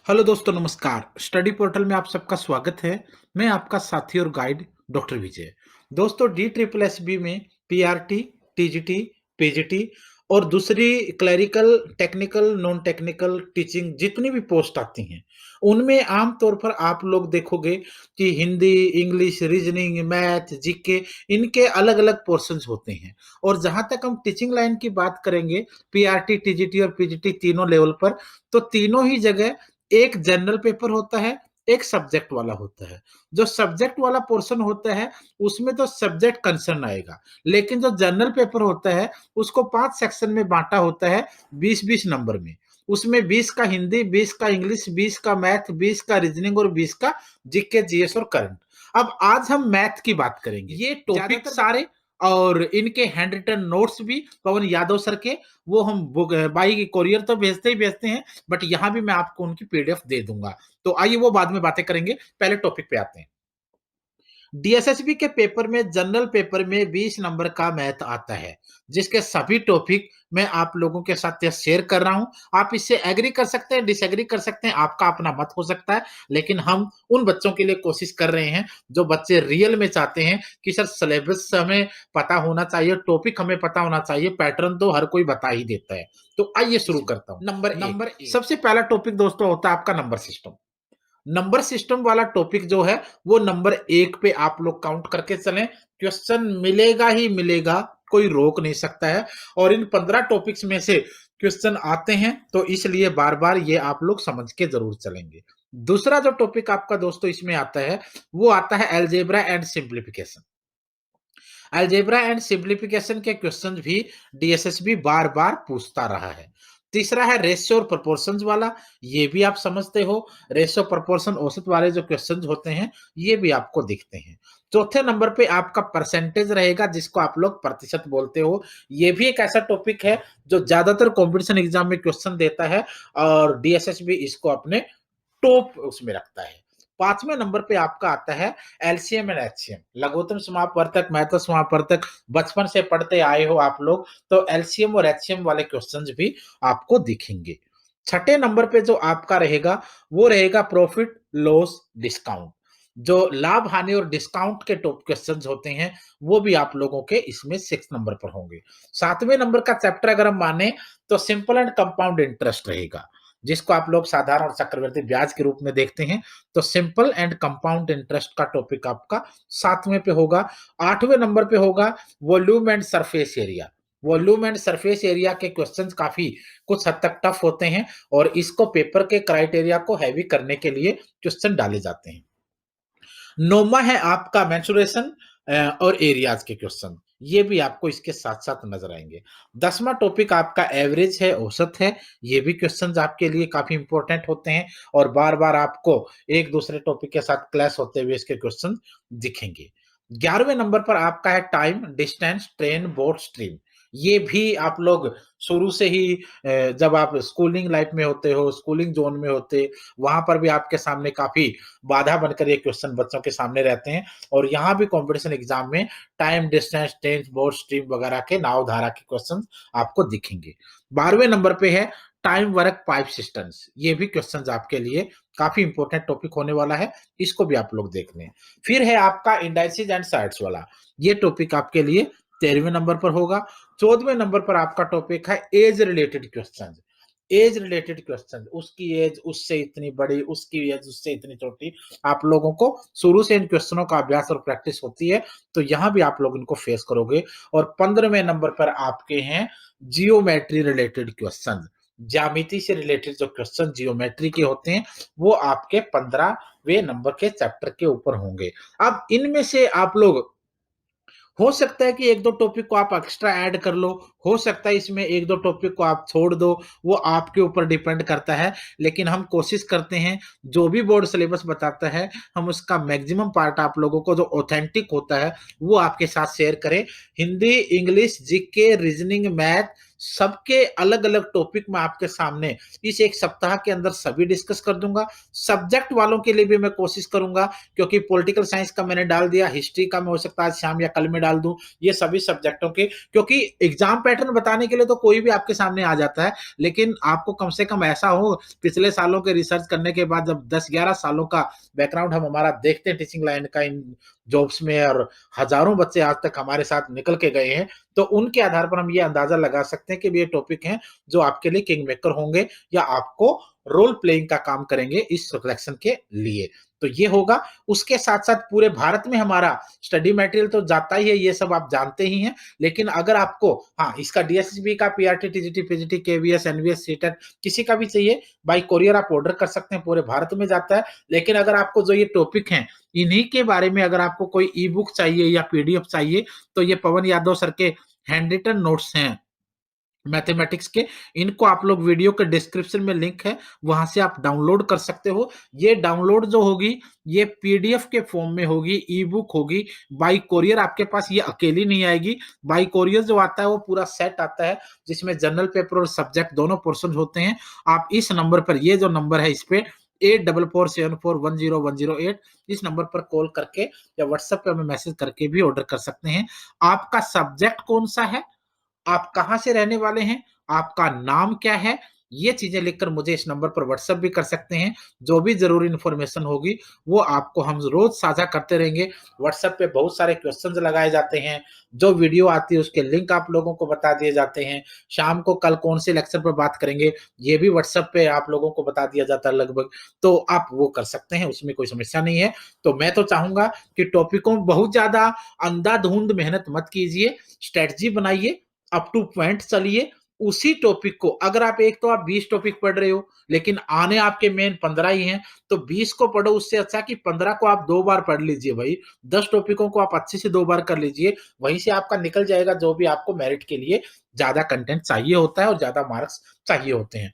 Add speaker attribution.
Speaker 1: Hello दोस्तों, नमस्कार। Study portal में आप सबका स्वागत है। मैं आपका साथी और गाइड डॉक्टर विजय। दोस्तों, डी ट्रिपल एस बी में पीआरटी, टीजीटी, पीजीटी और दूसरी clerical, technical, non technical teaching जितनी भी पोस्ट आती हैं, उनमें आम तौर पर आप लोग देखोगे कि Hindi, English, reasoning, math, GK इनके अलग-अलग पोर्शंस होते हैं। और जहाँ तक हम टीचिंग लाइन की बात करेंगे, पीआरटी, टीजीटी और पीजीटी तीनों लेवल पर, तो तीनों ही जगह एक जनरल पेपर होता है, एक सब्जेक्ट वाला होता है। जो सब्जेक्ट वाला पोर्शन होता है, उसमें तो सब्जेक्ट कंसर्न आएगा, लेकिन जो जनरल पेपर होता है, उसको 5 सेक्शन में बाँटा होता है 20-20 नंबर में। उसमें 20 का हिंदी, 20 का इंग्लिश, 20 का मैथ, 20 का रीजनिंग और 20 का जीके, जीएस और करंट। अब आज हम मैथ की बात करेंगे। ये टॉपिक सारे और इनके हैंड रिटन नोट्स भी पवन यादव सर के, वो हम बुक बाई कोरियर तो भेजते ही भेजते हैं, बट यहाँ भी मैं आपको उनकी पीडीएफ दे दूंगा। तो आइए वो बाद में बातें करेंगे, पहले टॉपिक पे आते हैं। डीएसएसबी के पेपर में, जनरल पेपर में 20 नंबर का मैथ आता है, जिसके सभी टॉपिक मैं आप लोगों के साथ शेयर कर रहा हूं। आप इससे एग्री कर सकते हैं, डिसएग्री कर सकते हैं, आपका अपना मत हो सकता है, लेकिन हम उन बच्चों के लिए कोशिश कर रहे हैं जो बच्चे रियल में चाहते हैं कि सर सिलेबस हमें पता होना चाहिए, टॉपिक हमें पता होना चाहिए, पैटर्न तो हर कोई बता ही देता है। तो आइए शुरू करता हूं। नंबर एक, सबसे पहला टॉपिक दोस्तों होता है आपका नंबर सिस्टम। नंबर सिस्टम वाला टॉपिक जो है, वो नंबर 1 पे आप लोग काउंट करके चलें। क्वेश्चन मिलेगा ही मिलेगा, कोई रोक नहीं सकता है। और इन 15 टॉपिक्स में से क्वेश्चन आते हैं, तो इसलिए बार-बार ये आप लोग समझ के जरूर चलेंगे। दूसरा जो टॉपिक आपका दोस्तों इसमें आता है, वो आता है algebra and simplification. Algebra and simplification के क्वेश्चन भी डीएसएसबी बार-बार पूछता रहा है। तीसरा है रेशियो और प्रोपोर्शंस वाला, ये भी आप समझते हो। रेशियो, प्रोपोर्शन, औसत वाले जो क्वेश्चंस होते हैं, ये भी आपको दिखते हैं। चौथे नंबर पे आपका परसेंटेज रहेगा, जिसको आप लोग प्रतिशत बोलते हो। ये भी एक ऐसा टॉपिक है जो ज्यादातर कॉम्पिटिशन एग्जाम में क्वेश्चन देता है, और डीएसएसबी इसको अपने टॉप उसमें रखता है। 5वें नंबर पे आपका आता है एलसीएम एंड एचसीएम, लघुत्तम समापवर्तक, महत्तम समापवर्तक। बचपन से पढ़ते आए हो आप लोग, तो एलसीएम और एचसीएम वाले क्वेश्चंस भी आपको दिखेंगे। छठे नंबर पे जो आपका रहेगा, वो रहेगा प्रॉफिट लॉस डिस्काउंट। जो लाभ हानि और डिस्काउंट के टॉप क्वेश्चंस होते हैं, वो भी आप लोगों के इसमें 6 नंबर पर होंगे। 7वें नंबर का चैप्टर अगर हम माने, तो सिंपल एंड कंपाउंड इंटरेस्ट रहेगा, जिसको आप लोग साधारण और चक्रवृद्धि ब्याज के रूप में देखते हैं। तो सिंपल एंड कंपाउंड इंटरेस्ट का टॉपिक आपका 7वें पे होगा। 8वें नंबर पे होगा volume and surface area. Volume and surface area के क्वेश्चंस काफी कुछ हद तक टफ होते हैं, और इसको पेपर के क्राइटेरिया को हैवी करने के लिए क्वेश्चन डाले जाते हैं। नौवां है आपका मेंसुरेशन और एरियाज के क्वेश्चन, ये भी आपको इसके साथ साथ नजर आएंगे। 10वां टॉपिक आपका एवरेज है, औसत है। ये भी क्वेश्चंस आपके लिए काफी इंपॉर्टेंट होते हैं, और बार बार आपको एक दूसरे टॉपिक के साथ क्लैश होते हुए इसके क्वेश्चन दिखेंगे। 11वें नंबर पर आपका है time, distance, train, boat, stream. ये भी आप लोग शुरू से ही जब आप स्कूलिंग लाइफ में होते हो, स्कूलिंग जोन में होते, वहां पर भी आपके सामने काफी बाधा बनकर ये क्वेश्चन बच्चों के सामने रहते हैं। और यहाँ भी कंपटीशन एग्जाम में time, distance, tense, board, stream वगैरह के नाव धारा के क्वेश्चन आपको दिखेंगे। 12वें नंबर पे है टाइम, वर्क, पाइप सिस्टम्स। ये भी क्वेश्चंस आपके लिए काफी इंपॉर्टेंट टॉपिक होने वाला है, इसको भी आप लोग देख लें। फिर है आपका इंडाइसिस एंड साइड्स वाला, ये टॉपिक आपके लिए 13वें नंबर पर होगा। 14वें नंबर पर आपका टॉपिक है age related question. Age related question, उसकी एज उससे इतनी बड़ी, उसकी एज उससे इतनी छोटी। आप लोगों को शुरू से इन क्वेश्चनों का अभ्यास और प्रैक्टिस होती है, तो यहां भी आप लोग इनको फेस करोगे। और 15वें नंबर पर आपके हैं जियोमेट्री रिलेटेड क्वेश्चन। ज्यामिति से रिलेटेड जो क्वेश्चन जियोमेट्री के होते हैं, वो आपके 15वें नंबर के चैप्टर के ऊपर होंगे। अब इनमें से आप लोग, हो सकता है कि 1-2 टॉपिक को आप एक्स्ट्रा ऐड कर लो, हो सकता है इसमें 1-2 टॉपिक को आप छोड़ दो, वो आपके ऊपर डिपेंड करता है। लेकिन हम कोशिश करते हैं, जो भी बोर्ड सिलेबस बताता है, हम उसका मैक्सिमम पार्ट आप लोगों को जो ऑथेंटिक होता है, वो आपके साथ शेयर करें। Hindi, English, GK, reasoning, math, सबके अलग-अलग टॉपिक मैं आपके सामने इस 1 सप्ताह के अंदर सभी डिस्कस कर दूँगा। सब्जेक्ट वालों के लिए भी मैं कोशिश करूँगा, क्योंकि पॉलिटिकल साइंस का मैंने डाल दिया, हिस्ट्री का मैं हो सकता है आज शाम या कल में डाल दूँ, ये सभी सब्जेक्टों के, क्योंकि एग्ज़ाम पैटर्न बताने के लिए तो कोई भी आपके सामने आ जाता है, लेकिन आपको कम से कम ऐसा हो, पिछले सालों के रिसर्च करने के बाद जब 10-11 सालों का बैकग्राउंड हम हमारा देखते हैं टीचिंग लाइन का इन जॉब्स में, और हज़ारों बच्चे आज तक हमारे साथ निकल के गए हैं, तो उनके आधार पर हम ये अंदाज़ा लगा सकते हैं कि ये टॉपिक हैं जो आपके लिए किंग मेकर होंगे या आपको रोल प्लेइंग का काम करेंगे इस सिलेक्शन के लिए। तो ये होगा, उसके साथ-साथ पूरे भारत में हमारा स्टडी मटेरियल तो जाता ही है, ये सब आप जानते ही हैं। लेकिन अगर आपको हाँ, इसका डीएसएसबी का PRT, TGT, PGT, KVS, NVS, CTET किसी का भी चाहिए, बाय कोरियर आप ऑर्डर कर सकते हैं, पूरे भारत में जाता है। लेकिन अगर आपको जो ये टॉपिक हैं, इन्हीं के बारे में अगर आपको कोई ई-बुक चाहिए या पीडीएफ चाहिए, तो ये पवन यादव सर के हैंड रिटन नोट्स हैं मैथमेटिक्स के, इनको आप लोग वीडियो के डिस्क्रिप्शन में लिंक है, वहाँ से आप डाउनलोड कर सकते हो। ये डाउनलोड जो होगी, ये पीडीएफ के फॉर्म में होगी, ई-बुक होगी, बाय कोरियर आपके पास ये अकेली नहीं आएगी। बाय कोरियर जो आता है वो पूरा सेट आता है, जिसमें जनरल पेपर और सब्जेक्ट दोनों पोर्शन होते हैं। आप इस नंबर पर, ये जो नंबर है इस पे 8447410108, इस नंबर पर कॉल करके या व्हाट्सएप पे हमें मैसेज करके भी ऑर्डर कर सकते हैं। आपका सब्जेक्ट कौन-सा है? आप कहाँ से रहने वाले हैं? आपका नाम क्या है? ये चीज़ें लिखकर मुझे इस नंबर पर व्हाट्सएप भी कर सकते हैं। जो भी ज़रूरी इन्फॉर्मेशन होगी, वो आपको हम रोज़ साझा करते रहेंगे। व्हाट्सएप पे बहुत सारे क्वेश्चन्स लगाए जाते हैं। जो वीडियो आती है, उसके लिंक आप लोगों को बता दिए जाते हैं। शाम को कल कौन से लेक्चर पर बात करेंगे, ये भी व्हाट्सएप पे आप लोगों को बता दिया जाता है लगभग। तो आप वो कर सकते हैं, उसमें कोई समस्या नहीं है। तो मैं तो चाहूँगा कि टॉपिकों में बहुत ज़्यादा अंधाधुंध मेहनत मत कीजिए, स्ट्रैटेजी बनाइए, अप टू पॉइंट चलिए, उसी टॉपिक को अगर आप एक तो आप 20 टॉपिक पढ़ रहे हो, लेकिन आने आपके मेन 15 ही हैं, तो 20 को पढ़ो, उससे अच्छा कि 15 को आप 2 बार पढ़ लीजिए भाई। 10 टॉपिकों को आप अच्छे से 2 बार कर लीजिए, वहीं से आपका निकल जाएगा जो भी आपको मेरिट के लिए ज़्यादा कंटेंट चाहिए होता है और ज़्यादा मार्क्स चाहिए होते हैं।